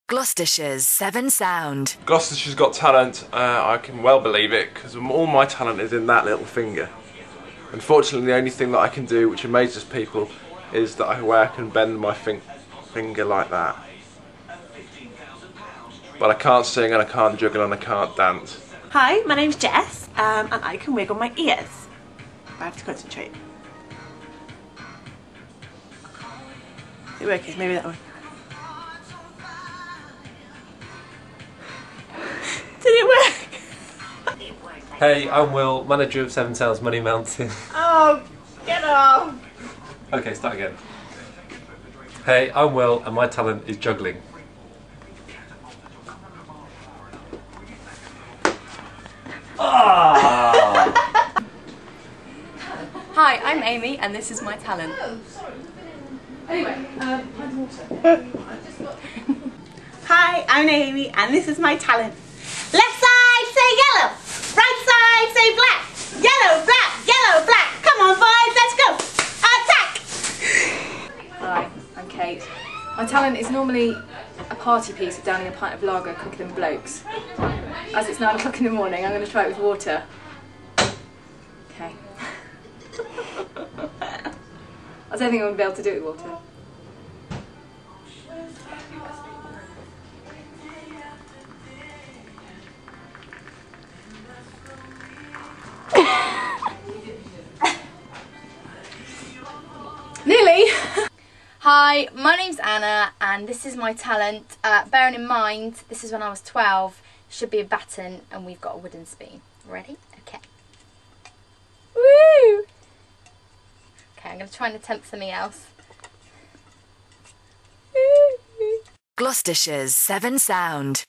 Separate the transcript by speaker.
Speaker 1: Gloucestershire's Severn Sound.
Speaker 2: Gloucestershire's got talent, I can well believe it, because all my talent is in that little finger. Unfortunately, the only thing that I can do, which amazes people, is that I can bend my finger like that. But I can't sing, and I can't juggle, and I can't dance.
Speaker 3: Hi, my name's Jess, and I can wiggle my ears. I have to concentrate. Is it working? Maybe that one. Did it work?
Speaker 4: Hey, I'm Will, manager of Severn Sound's Money Mountain.
Speaker 3: Oh, get off!
Speaker 4: Okay, start again. Hey, I'm Will, and my talent is juggling. Ah!
Speaker 5: Hi, I'm Amy, and this is my talent. Anyway,
Speaker 3: Hi, I'm Amy, and this is my talent. Left side say yellow, right side say black. Yellow, black. Come on, boys, let's go. Attack!
Speaker 5: Hi, I'm Kate. My talent is normally a party piece of downing a pint of lager quicker than blokes. As it's 9 o'clock in the morning, I'm going to try it with water. Okay. I don't think I'm going to be able to do it with water. Nearly! Hi, my name's Anna and this is my talent. Bearing in mind, this is when I was 12, should be a baton and we've got a wooden spoon. Ready? Okay. Woo! Okay, I'm going to try and attempt something else.
Speaker 1: Gloucestershire's Severn Sound.